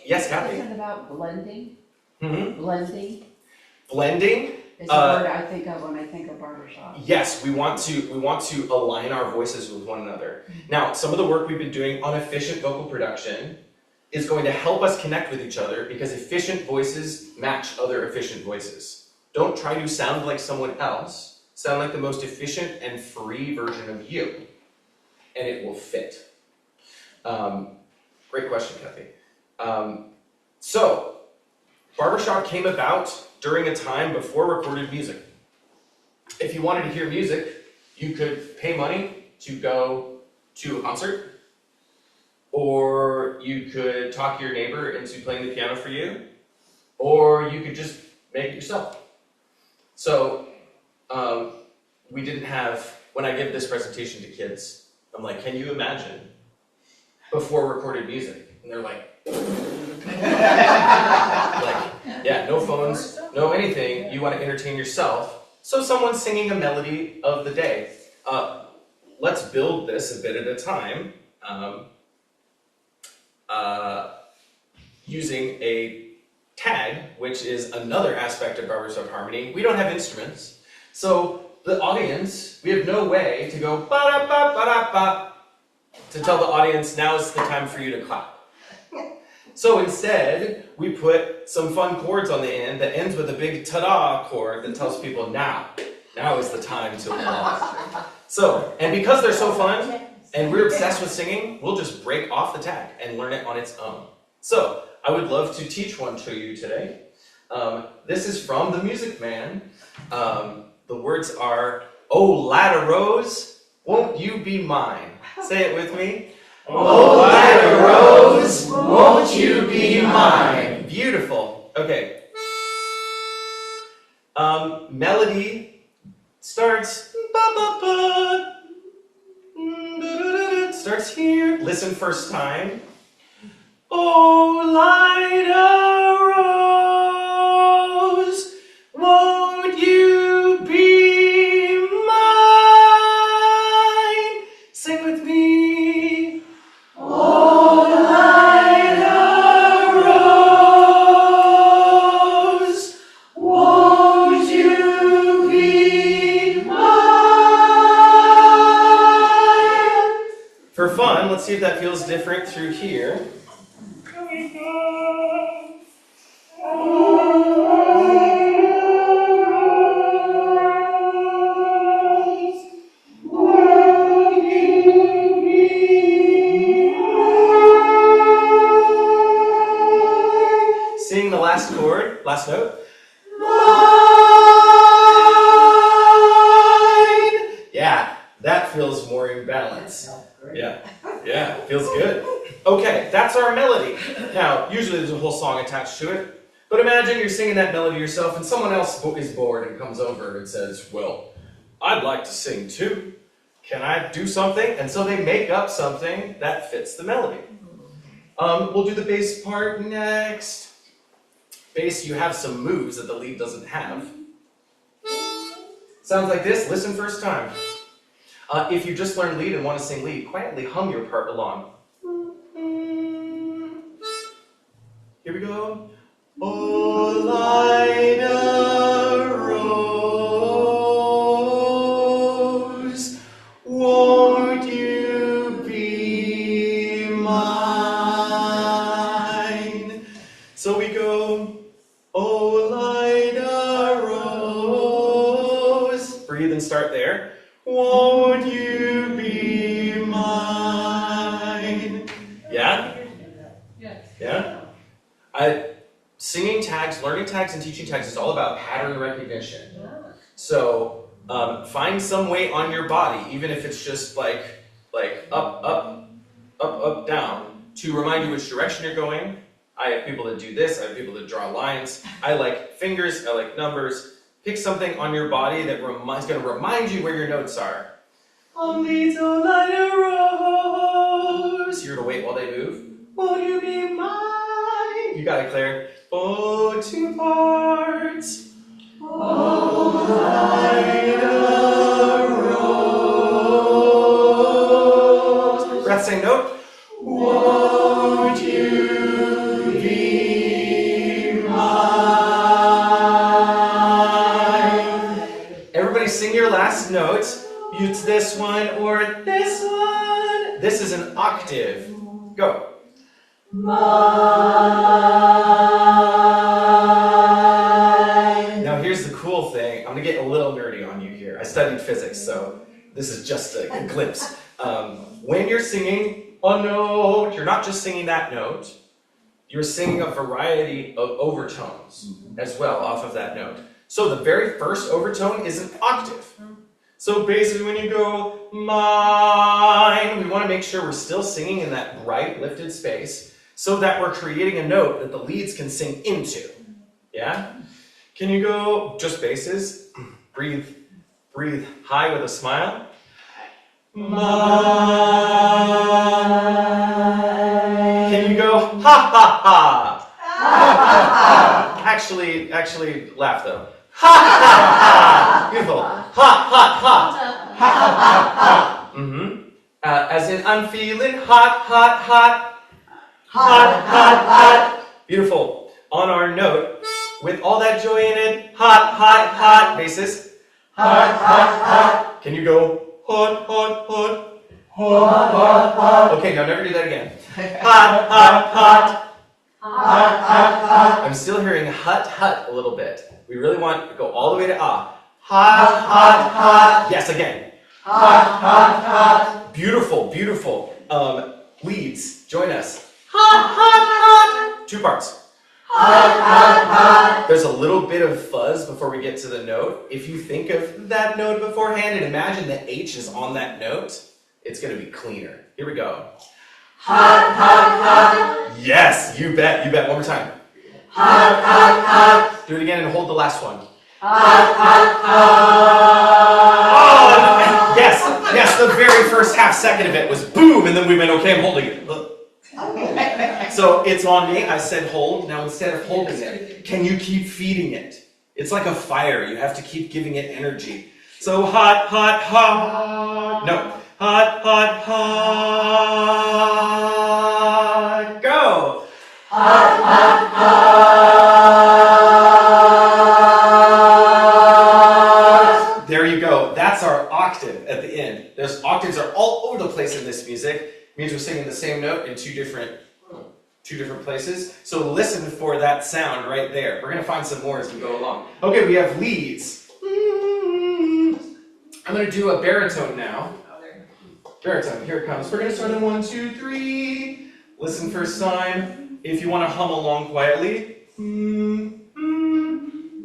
yes, Kathy? Isn't it about blending? Mm-hmm. Blending Blending. is the word I think of when I think of barbershop. Yes, we want to align our voices with one another. Now, some of the work we've been doing on efficient vocal production is going to help us connect with each other because efficient voices match other efficient voices. Don't try to sound like someone else. Sound like the most efficient and free version of you, and it will fit. Great question, Kathy. So, barbershop came about during a time before recorded music. If you wanted to hear music, you could pay money to go to a concert, or you could talk your neighbor into playing the piano for you, or you could just make it yourself. So, we didn't have, when I give this presentation to kids, I'm like, can you imagine before recorded music? And they're like, yeah, no phones, no anything, you want to entertain yourself. So someone's singing a melody of the day. Let's build this a bit at a time, using a tag, which is another aspect of barbershop harmony. We don't have instruments, so the audience, we have no way to go ba-da-ba-ba-da-ba to tell the audience, now's the time for you to clap. So instead, we put some fun chords on the end that ends with a big ta-da chord that tells people now is the time to applaud. So, and because they're so fun, and we're obsessed with singing, we'll just break off the tag and learn it on its own. So, I would love to teach one to you today. This is from The Music Man. The words are, "Oh, lad of rose, won't you be mine?" Say it with me. "Oh, lad of rose, won't you be mine?" Beautiful. Okay. Melody starts. Starts here. Listen first time. Oh, light a rose, won't you be mine? Sing with me. Oh, light a rose, won't you be mine? For fun, let's see if that feels different through here. Sing the last chord, last note. Mine. Yeah, that feels more in balance. Yeah, feels good. Okay, that's our melody. Now, usually there's a whole song attached to it, but imagine you're singing that melody yourself and someone else is bored and comes over and says, "Well, I'd like to sing too." can I do something? And so they make up something that fits the melody. We'll do the bass part next. Bass, you have some moves that the lead doesn't have. Sounds like this. Listen first time. If you just learned lead and want to sing lead, quietly hum your part along. Here we go. Oh, light a rose, won't you be mine? So we go, oh, light a rose. Breathe and start there. Won't you be mine? Yeah? Yeah? Singing tags, learning tags, and teaching tags is all about pattern recognition. So find some way on your body, even if it's just like up, up, up, up, down, to remind you which direction you're going. I have people that do this. I have people that draw lines. I like fingers. I like numbers. Pick something on your body that is going to remind you where your notes are. On little light a rose. You're going to wait while they move. Won't you be mine? You got it, Claire. Oh, two parts. Oh, light a rose. Breath, same note. Won't you be mine? Everybody sing your last note. It's this one or this one. This is an octave. Go. Mine. Now here's the cool thing. I'm gonna get a little nerdy on you here. I studied physics, so this is just a glimpse. When you're singing a note, you're not just singing that note. You're singing a variety of overtones as well off of that note. So the very first overtone is an octave. So basically when you go mine, we want to make sure we're still singing in that bright lifted space so that we're creating a note that the leads can sing into. Yeah? Can you go just basses? Breathe high with a smile. Mine. Can you go ha ha ha? Actually laugh though. Ha ha ha! Beautiful. Ha ha ha! Ha ha ha! Mm-hmm. As in, I'm feeling hot, hot, hot. Hot, hot, hot. Beautiful. On our note, with all that joy in it, hot, hot, hot. Basses. Hot, hot, hot. Can you go hot, hot, hot? Hot, hot, hot. Okay, now never do that again. Hot, hot, hot. Hot, hot, hot. I'm still hearing hut, hut a little bit. We really want to go all the way to ah. Hot, hot, hot. Yes, again. Hot, hot, hot. Beautiful, beautiful. Leads, join us. Hot, hot, hot. Two parts. Hot, hot, hot. There's a little bit of fuzz before we get to the note. If you think of that note beforehand and imagine that H is on that note, it's going to be cleaner. Here we go. Hot, hot, hot. Yes, you bet, you bet. One more time. Hot, hot, hot. Do it again and hold the last one. Hot, hot, hot. Oh, yes, the very first half second of it was boom, and then we went, okay, I'm holding it. So it's on me, I said hold. Now instead of holding it, can you keep feeding it? It's like a fire, you have to keep giving it energy. So hot, hot, hot. No, hot, hot, hot. Go. Hot, hot, hot. There you go. That's our octave at the end. Those octaves are all over the place in this music. It means we're singing the same note in two different places. So listen for that sound right there. We're going to find some more as we go along. Okay, we have leads. I'm going to do a baritone now. Baritone, here it comes. We're going to start in 1, 2, 3. Listen first time. If you want to hum along quietly.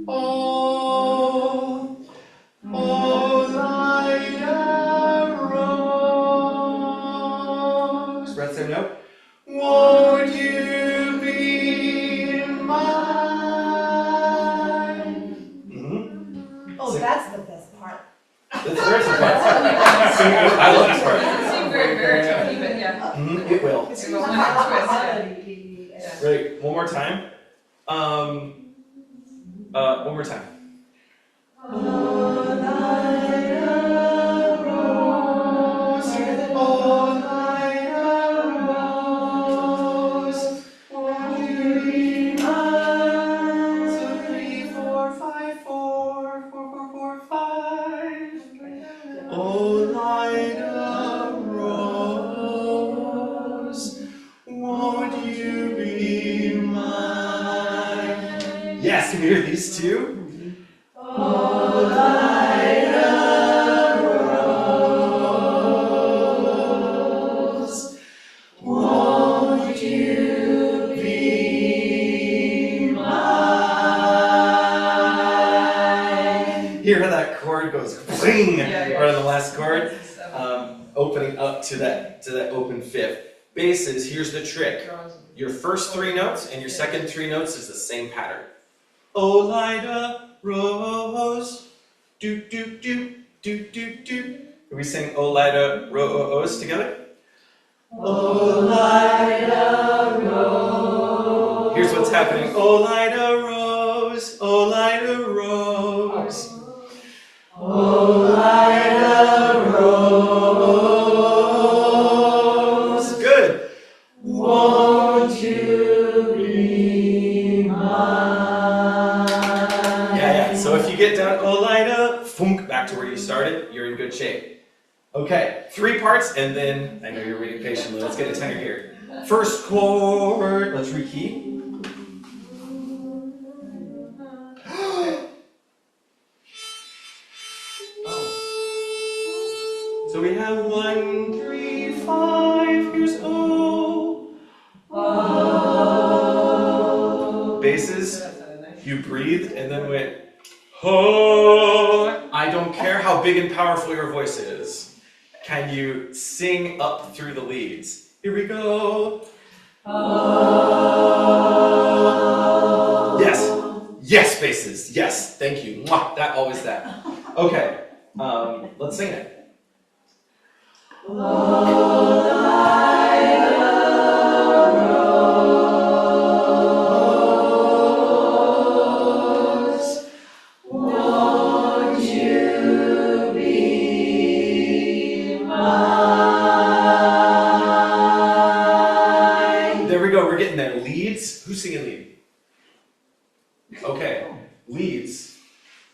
Oh, light a rose. Breath, same note. Won't you be mine? Oh, that's the best part. There is a part. I love this part. It seemed very baritone-y, but yeah. It will. It's a little twist, yeah. Great. One more time. One more time. Yes, can you hear these two? Hear how that chord goes bling right on the last chord, opening up to that open fifth. Basses, here's the trick. Your first three notes and your second three notes is the same pattern. Oh, Lida Rose, do do do do do do. Can we sing Oh, Lida Rose together? Oh, Lida Rose. Here's what's happening. Oh, Lida Rose, oh, Lida Rose. Oh, Lida Rose. Good. Won't you be mine? Yeah. So if you get down, oh, Lida, funk, back to where you started, you're in good shape. Okay, 3 parts, and then, I know you're waiting patiently, let's get a tenor here. First chord, let's rekey. So we have 1, 3, 5, here's O. Basses, you breathed and then went, ho. I don't care how big and powerful your voice is. Can you sing up through the leads? Here we go. Yes, yes, basses, yes, thank you. Mwah. That, always that. Okay, let's sing it. Who's singing lead? Okay, leads.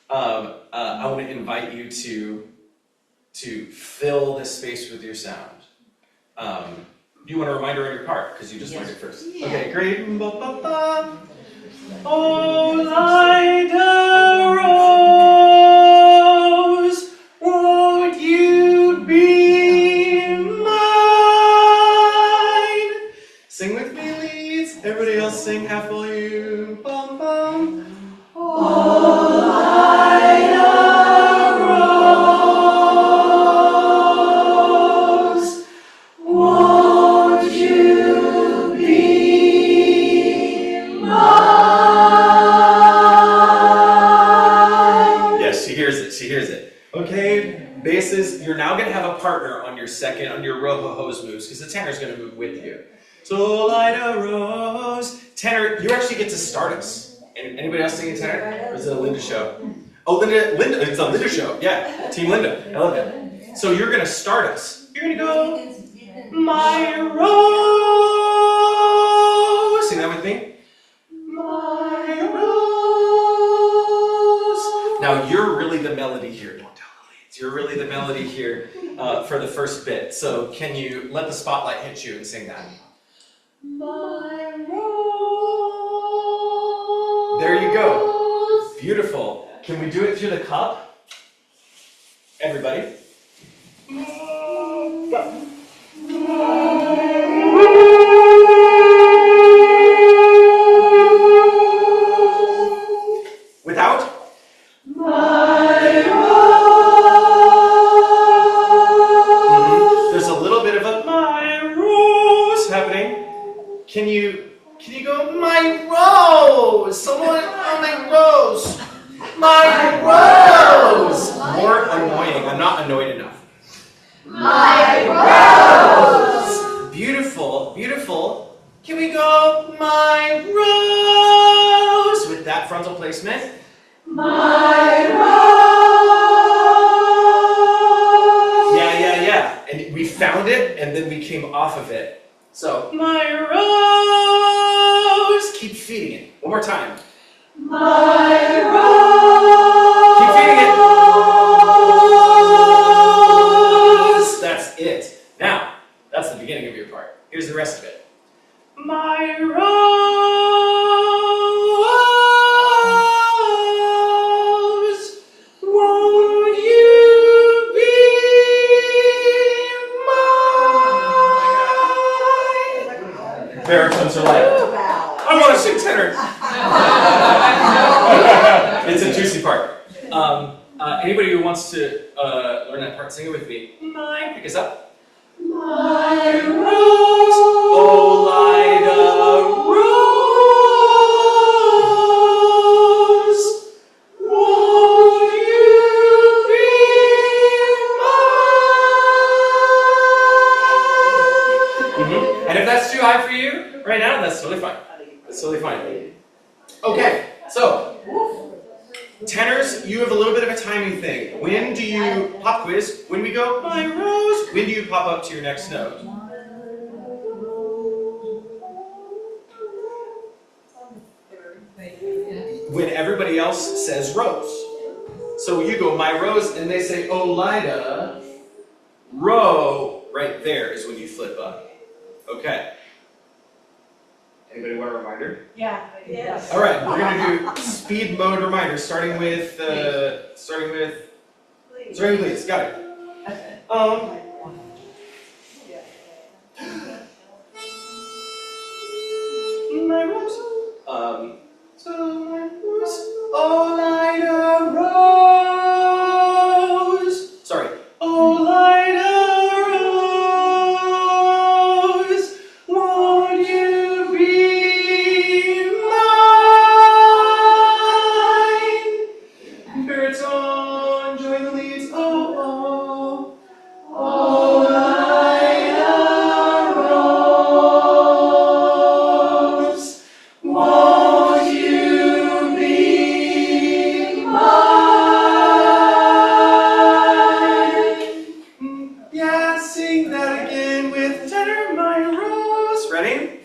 I want to invite you to fill this space with your sound. Do you want a reminder on your part? Because you just learned it first. Yeah. Okay, great. Oh, Lida Rose, won't you be mine? Sing with me, leads. Everybody else sing half volume. Bum, bum. Oh, Lida Rose, won't you be mine? Yes, she hears it. She hears it. Okay, basses. You're now gonna have a partner on your second, on your row-ho-hos moves, because the tenor's gonna move with you. So, Lida Rose. Tenor, you actually get to start us. Anybody else singing tenor? Or is it a Linda show? Oh, Linda, it's a Linda show. Yeah, Team Linda. I love it. So you're going to start us. You're going to go, my rose. Sing that with me. My rose. Now you're really the melody here. Don't tell the leads. You're really the melody here for the first bit. So can you let the spotlight hit you and sing that? My rose. There you go. Beautiful. Can we do it through the cup? Everybody. Go. Without? My rose. There's a little bit of a my rose happening. Can you go, my rose? Someone, oh, my rose. My rose. more annoying. I'm not annoyed enough. My rose. Beautiful, beautiful. Can we go, my rose, with that frontal placement? My rose. Yeah. And we found it, and then we came off of it. So, my rose. Keep feeding it. One more time. My rose. Keep feeding it. That's it. Now, that's the beginning of your part. Here's the rest of it. My rose, won't you be mine? Baritones are like, I want to sing tenor. It's a juicy part. Anybody who wants to learn that part, sing it with me. Mine, pick us up. My rose. Oh, light a rose, won't you be mine? And if that's too high for you right now, that's totally fine. That's totally fine. Okay, so tenors, you have a little bit of a timing thing. When do you, pop quiz, when we go, my rose, when do you pop up to your next note? When everybody else says rose. So you go, my rose, and they say, oh, Lida, ro, right there is when you flip up. Okay. Anybody want a reminder? Yeah. Yes. All right, we're gonna do speed mode reminders, starting with please. Got it. My rose. So my rose. Oh, light a rose. Sorry. Oh, light a rose. Won't you be mine? Birds on, join the leaves. Oh, oh. Oh, light a rose. Won't you be mine? Yeah, sing that again with tenor, my rose. Ready?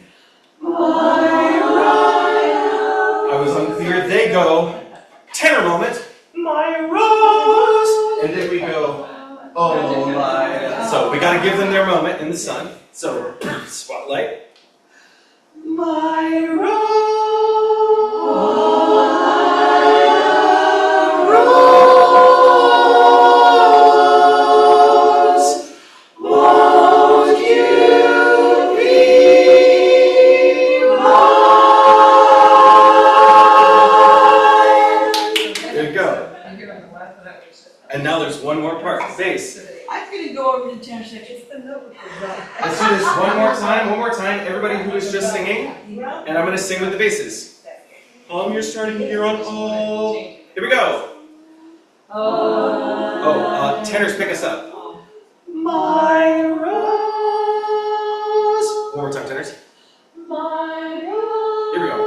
My rose. I was unclear. They go. Tenor moment. My rose. And then we go. Oh, my. So we got to give them their moment in the sun. So spotlight. My rose. Won't you be mine? There you go. I'm giving the last one that we said. And now there's one more part. Bass. I'm gonna go over to tenor section. Let's do this one more time. Everybody who is just singing, and I'm going to sing with the basses. You're starting here on O. Here we go. Tenors, pick us up. My rose. One more time, tenors. My rose. Here we go.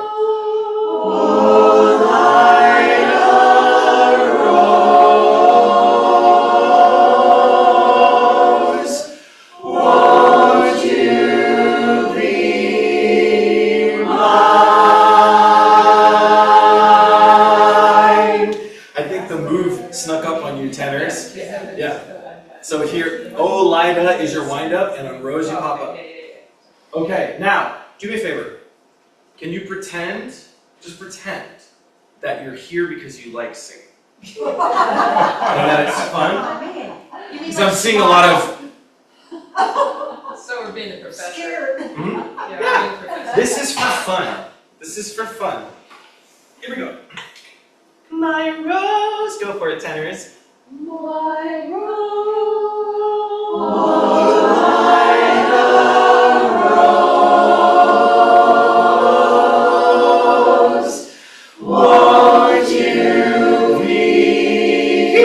So here, oh, Lida is your wind up, and on Rose you pop up. Okay, now, do me a favor. Can you pretend, just pretend, that you're here because you like singing? And that it's fun? Because I'm seeing a lot of, So we're being the professor. Scared. Yeah, we're being the professor. this is for fun. This is for fun. Here we go. My rose, go for it, tenors. My rose. Won't you be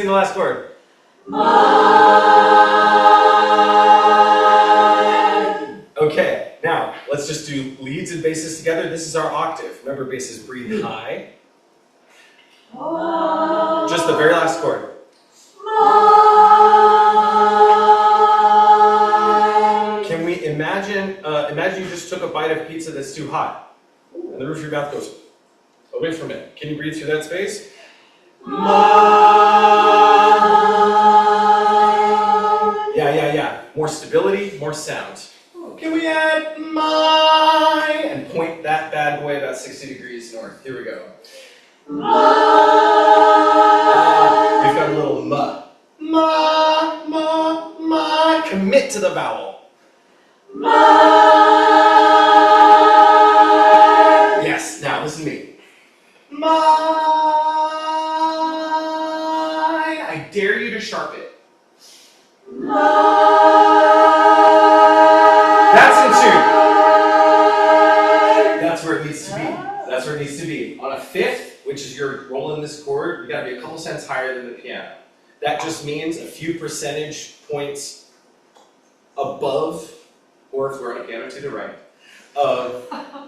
sing the last chord. Okay, now let's just do leads and basses together. This is our octave. Remember, basses breathe high. Just the very last chord. Can we imagine you just took a bite of pizza that's too hot, and the roof of your mouth goes away from it. Can you breathe through that space? Yeah. More stability, more sound. Can we add my and point that bad boy about 60 degrees north? Here we go. We've got a little ma. Ma. Commit to the vowel. Yes, now listen to me. I dare you to sharp it. That's in tune. That's where it needs to be. That's where it needs to be. On a fifth, which is you're rolling this chord, you gotta be a couple cents higher than the piano. That just means a few percentage points above, or if we're on a piano to the right, of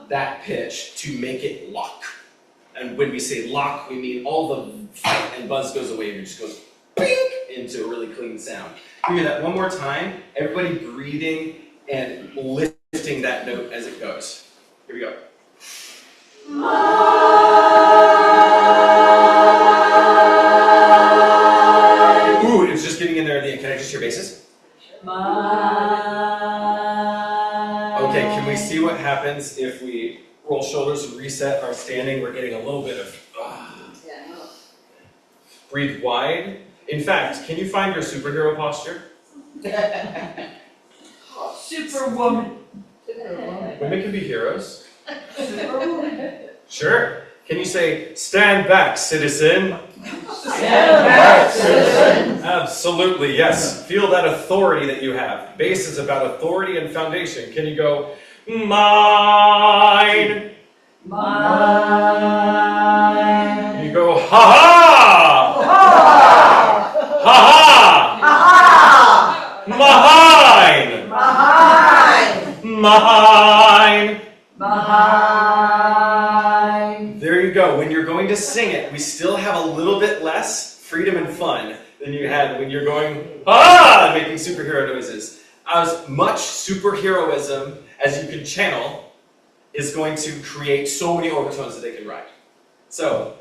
that pitch to make it lock. And when we say lock, we mean all the fight and buzz goes away and it just goes bing into a really clean sound. Hear that one more time. Everybody breathing and lifting that note as it goes. Here we go. Ooh, it's just getting in there at the end. Can I just hear basses? Okay, can we see what happens if we roll shoulders and reset our standing? We're getting a little bit of breathe wide. In fact, can you find your superhero posture? Superwoman. Women can be heroes. Superwoman. Sure. Can you say, stand back, citizen? Stand back, citizen. Absolutely, yes. Feel that authority that you have. Bass is about authority and foundation. Can you go, mine? Mine. You go, ha-ha! Ha-ha! Mine! Mine! Mine. There you go. When you're going to sing it, we still have a little bit less freedom and fun than you had when you're going, ah, making superhero noises. As much superheroism as you can channel is going to create so many overtones that they can ride. So,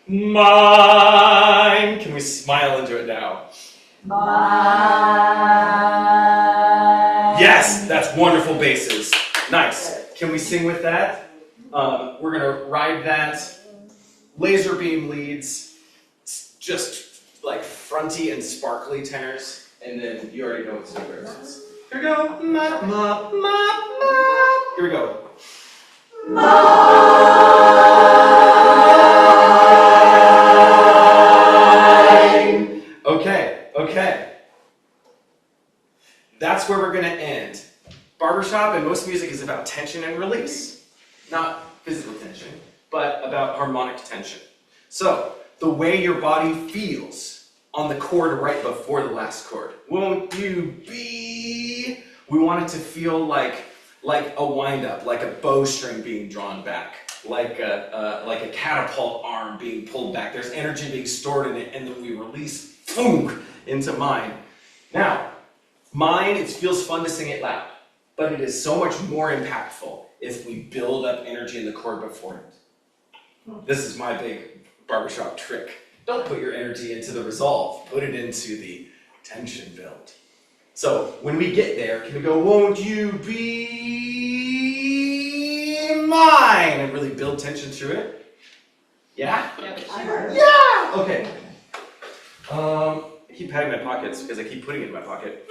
mine. Can we smile into it now? Mine. Yes, that's wonderful basses. Nice. Can we sing with that? We're gonna ride that. Laser beam leads, just like fronty and sparkly tenors, and then you already know what super is. Here we go. Ma, ma, ma, ma. Here we go. Mine. Okay. That's where we're gonna end. Barbershop and most music is about tension and release. Not physical tension, but about harmonic tension. So, the way your body feels on the chord right before the last chord. Won't you be? We want it to feel like a wind-up, like a bowstring being drawn back, like a catapult arm being pulled back. There's energy being stored in it, and then we release, boom, into mine. Now, mine, it feels fun to sing it loud, but it is so much more impactful if we build up energy in the chord before it. This is my big barbershop trick. Don't put your energy into the resolve, put it into the tension build. So when we get there, can we go, won't you be mine? And really build tension through it? Yeah? Yeah! Okay. I keep patting my pockets because I keep putting it in my pocket.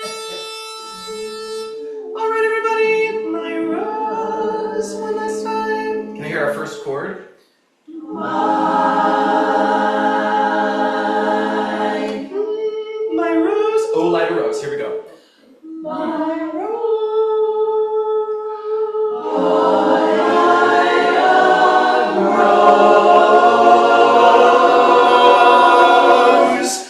All right, everybody, my rose, one last time. Can I hear our first chord? Mine. My rose. Oh, light a rose. Here we go. My rose. Rose.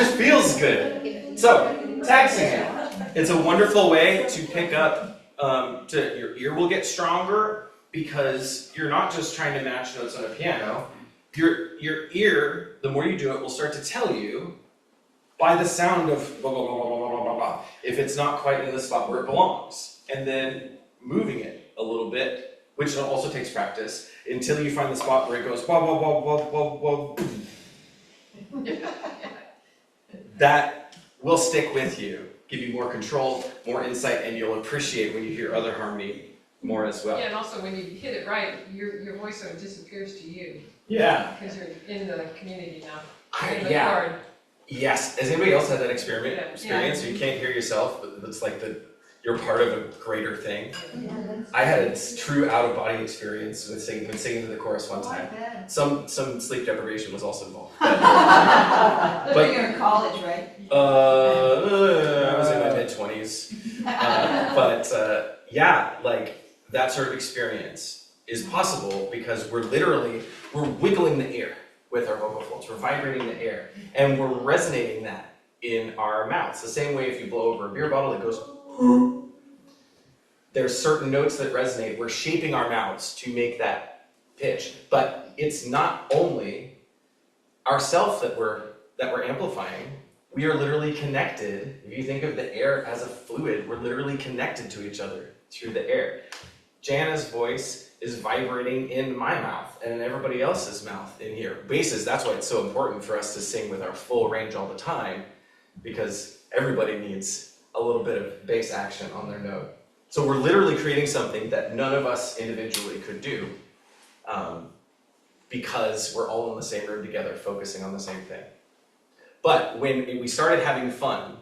just feels good. So, tag singing. It's a wonderful way to pick up, your ear will get stronger because you're not just trying to match notes on a piano. Your ear, the more you do it, will start to tell you by the sound of blah, blah, blah, blah, blah, blah, blah, blah, if it's not quite in the spot where it belongs. And then moving it a little bit, which also takes practice, until you find the spot where it goes blah, blah, blah, blah, blah, blah. That will stick with you, give you more control, more insight, and you'll appreciate when you hear other harmony more as well. Yeah, and also when you hit it right, your voice sort of disappears to you, Yeah. because you're in the community now. I- In the yeah. chord. Yes. Has anybody else had that experience? Yeah. So you can't hear yourself, but it's like you're part of a greater thing. I had a true out-of-body experience with singing to the chorus one time. Some sleep deprivation was also involved. But you're in college, right? I was in my mid-20s. Yeah, like that sort of experience is possible because we're wiggling the air with our vocal folds. We're vibrating the air, and we're resonating that in our mouths. The same way if you blow over a beer bottle, it goes. There's certain notes that resonate. We're shaping our mouths to make that pitch, but it's not only ourself that we're amplifying. We are literally connected. If you think of the air as a fluid, we're literally connected to each other through the air. Jana's voice is vibrating in my mouth and in everybody else's mouth in here. Basses, that's why it's so important for us to sing with our full range all the time, because everybody needs a little bit of bass action on their note. So we're literally creating something that none of us individually could do, because we're all in the same room together, focusing on the same thing. But when we started having fun,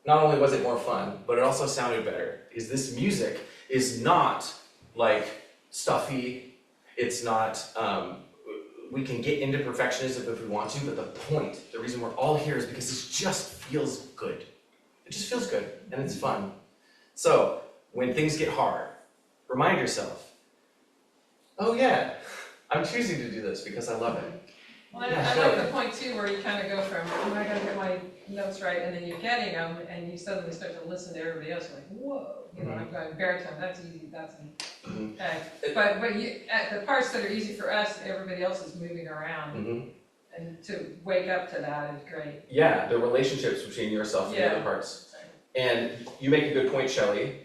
not only was it more fun, but it also sounded better. Because this music is not like stuffy, it's not, we can get into perfectionism if we want to, but the reason we're all here is because it just feels good. It just feels good, and it's fun. So, when things get hard, remind yourself, oh yeah, I'm choosing to do this because I love it. Well, Yeah, I sure. like the point too, where you kind of go from, oh, I gotta get my notes right, and then you're getting them, and you suddenly start to listen to everybody else, you're like, whoa, you know, I'm going baritone, that's easy, that's Mhm. okay. But you, at the parts that are easy for us, everybody else is moving around, Mm-hmm. and to wake up to that is great. Yeah, the relationships between yourself and the Yeah. other parts. And you make a good point, Shelley.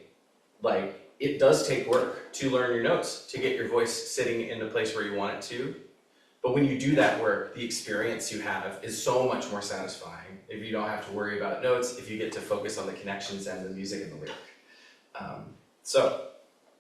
Like, it does take work to learn your notes, to get your voice sitting in the place where you want it to. But when you do that work, the experience you have is so much more satisfying if you don't have to worry about notes, if you get to focus on the connections and the music and the lyric. So